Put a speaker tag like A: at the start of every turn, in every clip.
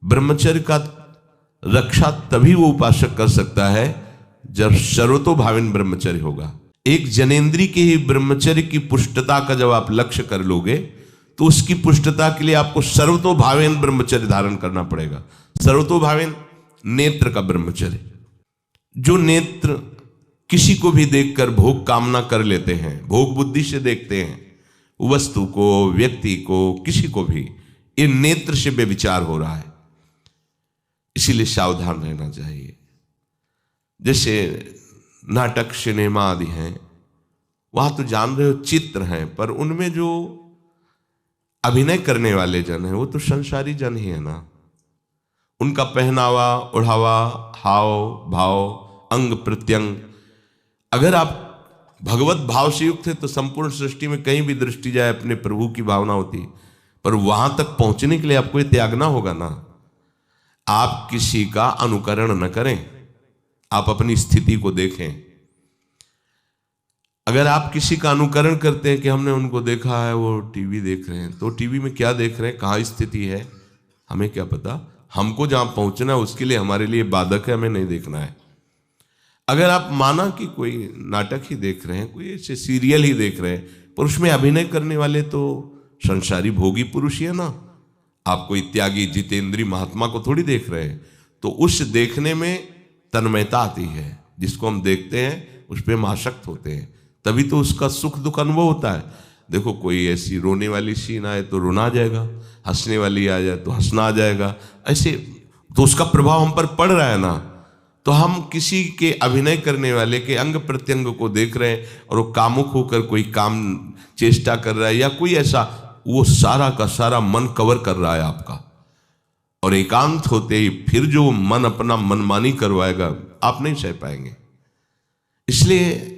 A: ब्रह्मचर्य का रक्षा तभी वो उपासक कर सकता है जब सर्वतोभावेन ब्रह्मचर्य होगा। एक जनेंद्री के ही ब्रह्मचर्य की पुष्टता का जब आप लक्ष्य कर लोगे तो उसकी पुष्टता के लिए आपको सर्वतोभावेन ब्रह्मचर्य धारण करना पड़ेगा। सर्वतोभावेन नेत्र का ब्रह्मचर्य, जो नेत्र किसी को भी देखकर भोग कामना कर लेते हैं, भोग बुद्धि से देखते हैं वस्तु को, व्यक्ति को, किसी को भी, ये नेत्र से व्यभिचार हो रहा है। इसीलिए सावधान रहना चाहिए। जैसे नाटक, सिनेमा आदि हैं, वहां तो जान रहे हो चित्र हैं, पर उनमें जो अभिनय करने वाले जन हैं वो तो संसारी जन ही है ना। उनका पहनावा, ओढ़ावा, हाव भाव, अंग प्रत्यंग, अगर आप भगवत भाव से युक्त है तो संपूर्ण सृष्टि में कहीं भी दृष्टि जाए अपने प्रभु की भावना होती है। पर वहां तक पहुंचने के लिए आपको ये त्यागना होगा ना। आप किसी का अनुकरण न करें, आप अपनी स्थिति को देखें। अगर आप किसी का अनुकरण करते हैं कि हमने उनको देखा है वो टीवी देख रहे हैं, तो टीवी में क्या देख रहे हैं, कहाँ स्थिति है, हमें क्या पता। हमको जहां पहुंचना है उसके लिए हमारे लिए बाधक है, हमें नहीं देखना है। अगर आप माना कि कोई नाटक ही देख रहे हैं, कोई ऐसे सीरियल ही देख रहे हैं, पर उसमें अभिनय करने वाले तो संसारी भोगी पुरुष ही है ना। आप कोई त्यागी जितेंद्री महात्मा को थोड़ी देख रहे हैं। तो उस देखने में तन्मयता आती है, जिसको हम देखते हैं उस पर हम आसक्त होते हैं, तभी तो उसका सुख दुख अनुभव होता है। देखो कोई ऐसी रोने वाली सीन आए तो रोना आ जाएगा, हंसने वाली आ जाए तो हंसना आ जाएगा, ऐसे तो उसका प्रभाव हम पर पड़ रहा है ना। तो हम किसी के अभिनय करने वाले के अंग प्रत्यंग को देख रहे हैं और वो कामुक होकर कोई काम चेष्टा कर रहा है या कोई ऐसा, वो सारा का सारा मन कवर कर रहा है आपका। और एकांत होते ही फिर जो मन अपना मनमानी करवाएगा आप नहीं सह पाएंगे। इसलिए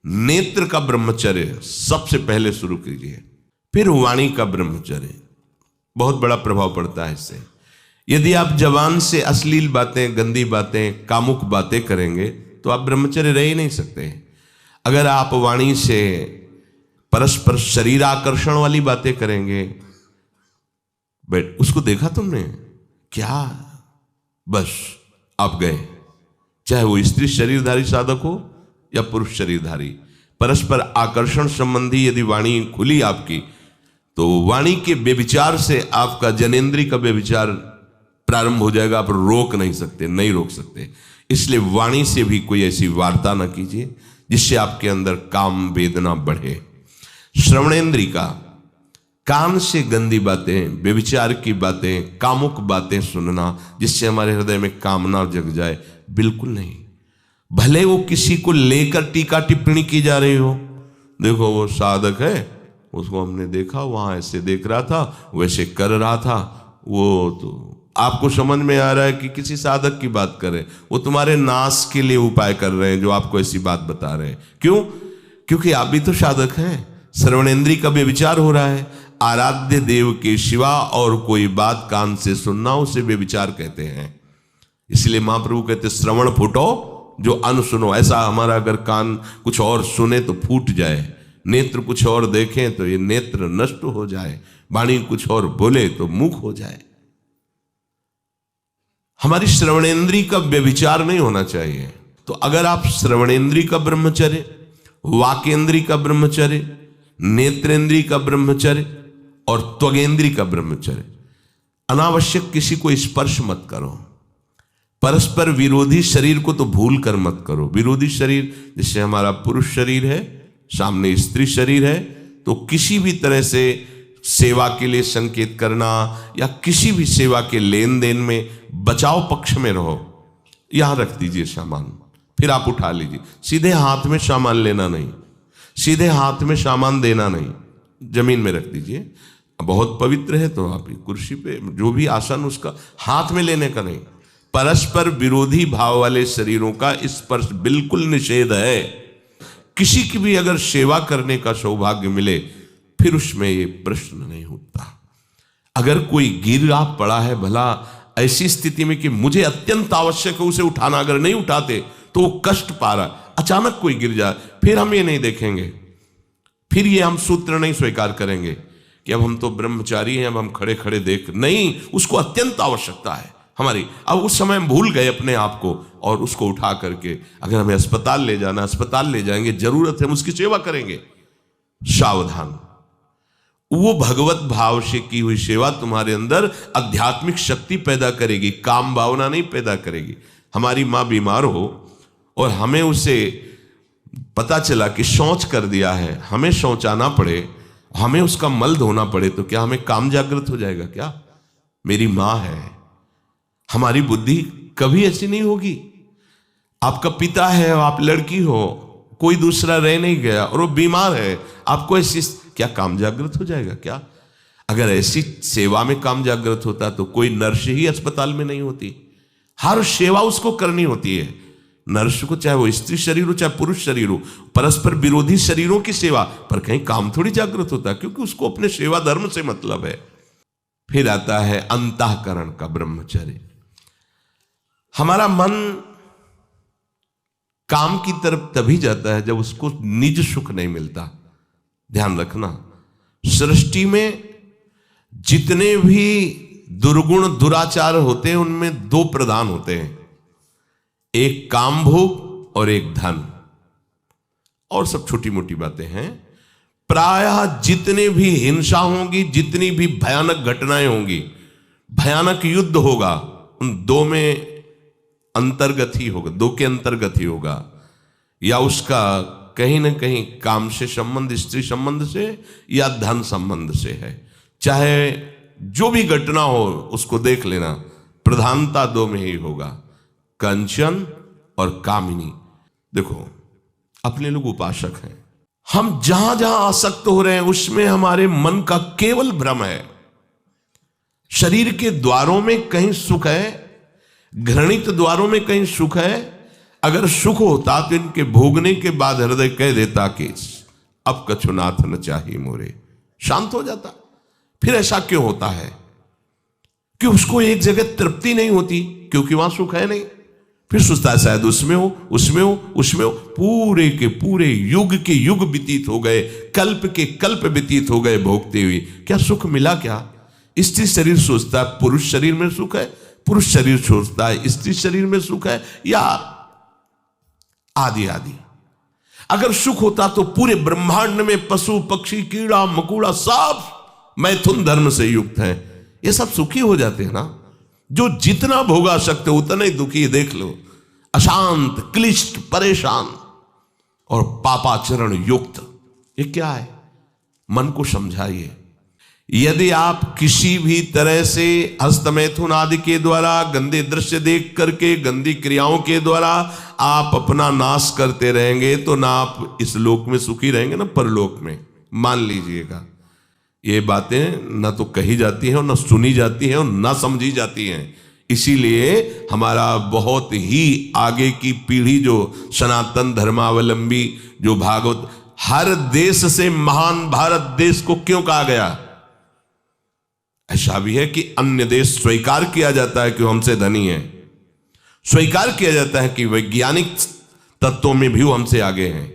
A: नेत्र का ब्रह्मचर्य सबसे पहले शुरू कीजिए। फिर वाणी का ब्रह्मचर्य, बहुत बड़ा प्रभाव पड़ता है इससे। यदि आप जबान से अश्लील बातें, गंदी बातें, कामुक बातें करेंगे तो आप ब्रह्मचर्य रह ही नहीं सकते। अगर आप वाणी से परस्पर शरीर आकर्षण वाली बातें करेंगे, बट उसको देखा तुमने क्या, बस आप गए। चाहे वो स्त्री शरीरधारी साधक हो या पुरुष शरीरधारी, परस्पर आकर्षण संबंधी यदि वाणी खुली आपकी, तो वाणी के व्यभिचार से आपका जनेंद्री का व्यभिचार प्रारंभ हो जाएगा। आप रोक नहीं सकते, नहीं रोक सकते। इसलिए वाणी से भी कोई ऐसी वार्ता ना कीजिए जिससे आपके अंदर काम वेदना बढ़े। श्रवणेंद्री का, कान से गंदी बातें, व्यभिचार की बातें, कामुक बातें सुनना जिससे हमारे हृदय में कामना जग जाए, बिल्कुल नहीं। भले वो किसी को लेकर टीका टिप्पणी की जा रही हो, देखो वो साधक है, उसको हमने देखा वहां ऐसे देख रहा था, वैसे कर रहा था, वो तो आपको समझ में आ रहा है कि किसी साधक की बात कर रहे हैं, वो तुम्हारे नाश के लिए उपाय कर रहे हैं जो आपको ऐसी बात बता रहे हैं। क्यों? क्योंकि आप भी तो साधक हैं। श्रवणेंद्री का व्यभिचार हो रहा है। आराध्य देव के सिवा और कोई बात कान से सुनना उसे व्यभिचार कहते हैं। इसलिए महाप्रभु कहते श्रवण फूटो जो अन सुनो। ऐसा हमारा अगर कान कुछ और सुने तो फूट जाए, नेत्र कुछ और देखें तो ये नेत्र नष्ट हो जाए, वाणी कुछ और बोले तो मुख हो जाए। हमारी श्रवणेंद्री का व्यभिचार नहीं होना चाहिए। तो अगर आप श्रवणेंद्री का ब्रह्मचर्य, वाकेंद्री का ब्रह्मचर्य, नेत्रेंद्री का ब्रह्मचर्य और त्वगेंद्री का ब्रह्मचर्य, अनावश्यक किसी को स्पर्श मत करो। परस्पर विरोधी शरीर को तो भूल कर मत करो। विरोधी शरीर जैसे हमारा पुरुष शरीर है, सामने स्त्री शरीर है, तो किसी भी तरह से सेवा के लिए संकेत करना या किसी भी सेवा के लेन देन में बचाव पक्ष में रहो। यहां रख दीजिए सामान, फिर आप उठा लीजिए। सीधे हाथ में सामान लेना नहीं, सीधे हाथ में सामान देना नहीं, जमीन में रख दीजिए। बहुत पवित्र है तो आप कुर्सी पे जो भी आसन उसका हाथ में लेने का नहीं। परस्पर विरोधी भाव वाले शरीरों का स्पर्श बिल्कुल निषेध है। किसी की भी अगर सेवा करने का सौभाग्य मिले फिर उसमें ये प्रश्न नहीं उठता। अगर कोई गिरा पड़ा है, भला ऐसी स्थिति में कि मुझे अत्यंत आवश्यक है उसे उठाना, अगर नहीं उठाते तो वो कष्ट पा रहा, अचानक कोई गिर जाए, फिर हम ये नहीं देखेंगे, फिर ये हम सूत्र नहीं स्वीकार करेंगे कि अब हम तो ब्रह्मचारी हैं, अब हम खड़े खड़े देख, नहीं, उसको अत्यंत आवश्यकता है हमारी। अब उस समय हम भूल गए अपने आप को, और उसको उठा करके अगर हमें अस्पताल ले जाना, अस्पताल ले जाएंगे, जरूरत है हम उसकी सेवा करेंगे। सावधान, वो भगवत भाव से की हुई सेवा तुम्हारे अंदर आध्यात्मिक शक्ति पैदा करेगी, काम भावना नहीं पैदा करेगी। हमारी माँ बीमार हो और हमें उसे पता चला कि शौच कर दिया है, हमें शौचाना पड़े, हमें उसका मल धोना पड़े, तो क्या हमें काम जागृत हो जाएगा? क्या मेरी माँ है, हमारी बुद्धि कभी ऐसी नहीं होगी। आपका पिता है, आप लड़की हो, कोई दूसरा रह नहीं गया और वो बीमार है, आपको ऐसी क्या काम जागृत हो जाएगा? क्या अगर ऐसी सेवा में काम जागृत होता तो कोई नर्स ही अस्पताल में नहीं होती। हर सेवा उसको करनी होती है, नर्स को, चाहे वो स्त्री शरीर हो चाहे पुरुष शरीर हो, परस्पर विरोधी शरीरों की सेवा, पर कहीं काम थोड़ी जागृत होता है, क्योंकि उसको अपने सेवा धर्म से मतलब है। फिर आता है अंतःकरण का ब्रह्मचर्य। हमारा मन काम की तरफ तभी जाता है जब उसको निज सुख नहीं मिलता। ध्यान रखना, सृष्टि में जितने भी दुर्गुण दुराचार होते हैं उनमें दो प्रधान होते हैं, एक काम भोग और एक धन, और सब छोटी मोटी बातें हैं। प्रायः जितने भी हिंसा होंगी, जितनी भी भयानक घटनाएं होंगी, भयानक युद्ध होगा, उन दो में अंतर्गत ही होगा, दो के अंतर्गत ही होगा, या उसका कहीं ना कहीं काम से संबंध, स्त्री संबंध से या धन संबंध से है। चाहे जो भी घटना हो उसको देख लेना, प्रधानता दो में ही होगा, कंचन और कामिनी। देखो, अपने लोग उपासक हैं, हम जहां जहां आसक्त हो रहे हैं उसमें हमारे मन का केवल भ्रम है। शरीर के द्वारों में कहीं सुख है, घृणित द्वारों में कहीं सुख है। अगर सुख होता तो इनके भोगने के बाद हृदय कह देता कि अब कछुनाथ न चाहिए मोरे, शांत हो जाता। फिर ऐसा क्यों होता है कि उसको एक जगह तृप्ति नहीं होती? क्योंकि वहां सुख है नहीं। फिर सोचता है शायद उसमें हो, उसमें हो, उसमें हो। पूरे के पूरे युग के युग व्यतीत हो गए, कल्प के कल्प व्यतीत हो गए भोगते हुए, क्या सुख मिला? क्या स्त्री शरीर सोचता है पुरुष शरीर में सुख है, पुरुष शरीर सोचता है स्त्री शरीर में सुख है, या आदि आदि। अगर सुख होता तो पूरे ब्रह्मांड में पशु पक्षी कीड़ा मकोड़ा सब मैथुन धर्म से युक्त हैं, ये सब सुखी हो जाते हैं ना। जो जितना भोगा सकते उतना ही दुखी, देख लो, अशांत, क्लिष्ट, परेशान और पापाचरण युक्त। ये क्या है? मन को समझाइए। यदि आप किसी भी तरह से हस्तमैथुन आदि के द्वारा, गंदे दृश्य देख करके, गंदी क्रियाओं के द्वारा आप अपना नाश करते रहेंगे तो ना आप इस लोक में सुखी रहेंगे ना परलोक में। मान लीजिएगा, ये बातें न तो कही जाती हैं और न सुनी जाती हैं और न समझी जाती हैं। इसीलिए हमारा बहुत ही आगे की पीढ़ी जो सनातन धर्मावलंबी, जो भागवत, हर देश से महान भारत देश को क्यों कहा गया? ऐसा भी है कि अन्य देश स्वीकार किया जाता है कि हमसे धनी है, स्वीकार किया जाता है कि वैज्ञानिक तत्वों में भी वो हमसे आगे हैं,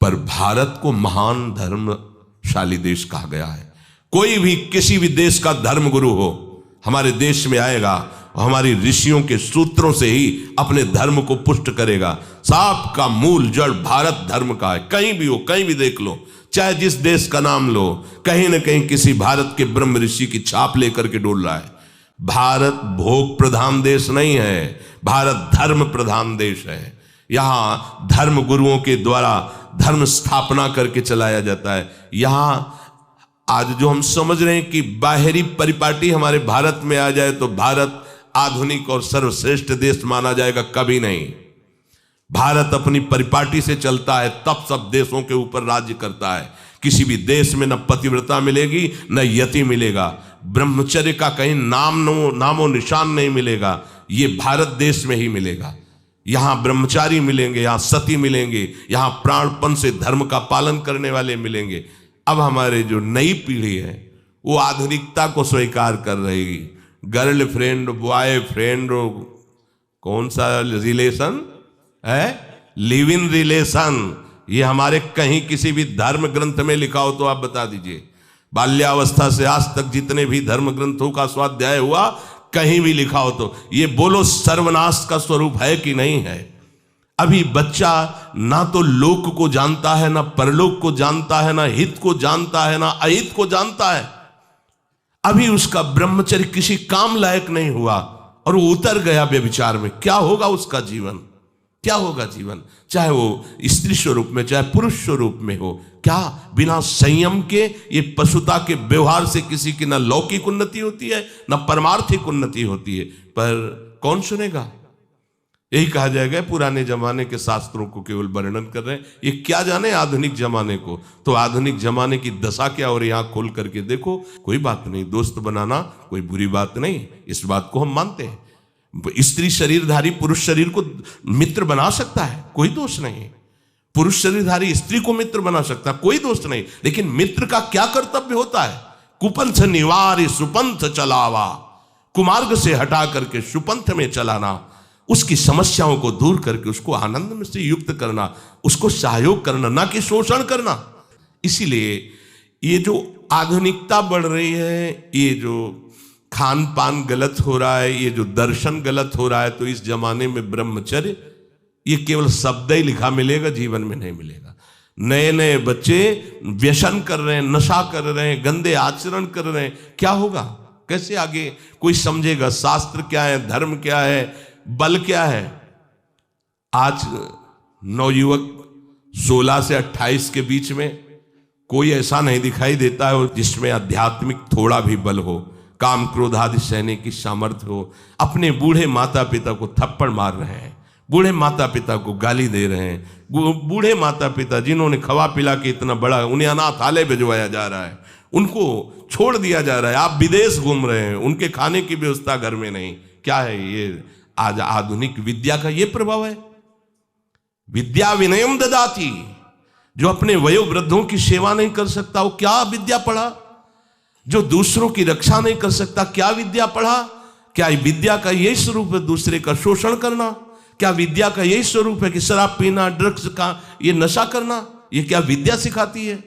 A: पर भारत को महान धर्मशाली देश कहा गया है। कोई भी किसी भी देश का धर्म गुरु हो हमारे देश में आएगा और हमारी ऋषियों के सूत्रों से ही अपने धर्म को पुष्ट करेगा। सांप का मूल जड़ भारत धर्म का है। कहीं भी हो, कहीं भी देख लो, चाहे जिस देश का नाम लो, कहीं ना कहीं किसी भारत के ब्रह्म ऋषि की छाप लेकर के डोल रहा है। भारत भोग प्रधान देश नहीं है, भारत धर्म प्रधान देश है। यहां धर्म गुरुओं के द्वारा धर्म स्थापना करके चलाया जाता है। यहां आज जो हम समझ रहे हैं कि बाहरी परिपाटी हमारे भारत में आ जाए तो भारत आधुनिक और सर्वश्रेष्ठ देश माना जाएगा, कभी नहीं। भारत अपनी परिपाटी से चलता है, तब सब देशों के ऊपर राज्य करता है। किसी भी देश में न पतिव्रता मिलेगी न यति मिलेगा, ब्रह्मचर्य का कहीं नामो निशान नहीं मिलेगा। ये भारत देश में ही मिलेगा। यहां ब्रह्मचारी मिलेंगे, यहां सती मिलेंगे, यहां प्राणपन से धर्म का पालन करने वाले मिलेंगे। अब हमारे जो नई पीढ़ी है वो आधुनिकता को स्वीकार कर रही। गर्लफ्रेंड, बॉयफ्रेंड, कौन सा रिलेशन है? लिव इन रिलेशन, ये हमारे कहीं किसी भी धर्म ग्रंथ में लिखा हो तो आप बता दीजिए। बाल्यावस्था से आज तक जितने भी धर्म ग्रंथों का स्वाध्याय हुआ, कहीं भी लिखा हो तो ये बोलो सर्वनाश का स्वरूप है कि नहीं है। अभी बच्चा ना तो लोक को जानता है, ना परलोक को जानता है, ना हित को जानता है, ना अहित को जानता है। अभी उसका ब्रह्मचर्य किसी काम लायक नहीं हुआ और वो उतर गया व्यभिचार में। क्या होगा उसका जीवन, क्या होगा जीवन, चाहे वो स्त्री स्वरूप में चाहे पुरुष स्वरूप में हो। क्या बिना संयम के ये पशुता के व्यवहार से किसी की ना लौकिक उन्नति होती है ना परमार्थिक उन्नति होती है। पर कौन सुनेगा। यही कहा जाएगा पुराने जमाने के शास्त्रों को केवल वर्णन कर रहे हैं, ये क्या जाने आधुनिक जमाने को। तो आधुनिक जमाने की दशा क्या, और यहाँ खोल करके देखो। कोई बात नहीं, दोस्त बनाना कोई बुरी बात नहीं, इस बात को हम मानते हैं। स्त्री शरीरधारी पुरुष शरीर को मित्र बना सकता है, कोई दोष नहीं। पुरुष शरीरधारी स्त्री को मित्र बना सकता है, कोई दोष नहीं। लेकिन मित्र का क्या कर्तव्य होता है। कुपंथ निवार सुपंथ चलावा, कुमार्ग से हटा करके सुपंथ में चलाना, उसकी समस्याओं को दूर करके उसको आनंद में से युक्त करना, उसको सहयोग करना, ना कि शोषण करना। इसीलिए ये जो आधुनिकता बढ़ रही है, ये जो खान पान गलत हो रहा है, ये जो दर्शन गलत हो रहा है, तो इस जमाने में ब्रह्मचर्य ये केवल शब्द ही लिखा मिलेगा, जीवन में नहीं मिलेगा। नए नए बच्चे व्यसन कर रहे हैं, नशा कर रहे हैं, गंदे आचरण कर रहे हैं। क्या होगा, कैसे आगे कोई समझेगा शास्त्र क्या है, धर्म क्या है, बल क्या है। आज नवयुवक 16 से 28 के बीच में कोई ऐसा नहीं दिखाई देता है जिसमें आध्यात्मिक थोड़ा भी बल हो, काम क्रोध आदि सहने की सामर्थ्य हो। अपने बूढ़े माता पिता को थप्पड़ मार रहे हैं, बूढ़े माता पिता को गाली दे रहे हैं, बूढ़े माता पिता जिन्होंने खवा पिला के इतना बड़ा, उन्हें अनाथालय भिजवाया जा रहा है, उनको छोड़ दिया जा रहा है। आप विदेश घूम रहे हैं, उनके खाने की व्यवस्था घर में नहीं। क्या है ये, आज आधुनिक विद्या का ये प्रभाव है। विद्या विनयम ददाति, जो अपने वयोवृद्धों की सेवा नहीं कर सकता वो क्या विद्या पढ़ा। जो दूसरों की रक्षा नहीं कर सकता क्या विद्या पढ़ा। क्या विद्या का यही स्वरूप है दूसरे का शोषण करना। क्या विद्या का यही स्वरूप है कि शराब पीना, ड्रग्स का ये नशा करना, ये क्या विद्या सिखाती है।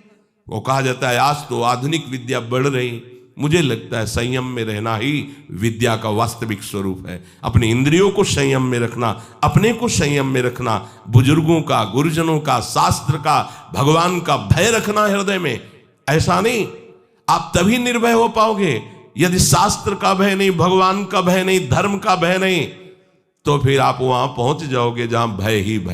A: वो कहा जाता है आज तो आधुनिक विद्या बढ़ रही। मुझे लगता है संयम में रहना ही विद्या का वास्तविक स्वरूप है। अपने इंद्रियों को संयम में रखना, अपने को संयम में रखना, बुजुर्गों का, गुरुजनों का, शास्त्र का, भगवान का भय रखना हृदय में। ऐसा नहीं, आप तभी निर्भय हो पाओगे यदि शास्त्र का भय नहीं, भगवान का भय नहीं, धर्म का भय नहीं, तो फिर आप वहां पहुंच जाओगे जहां भय ही भय।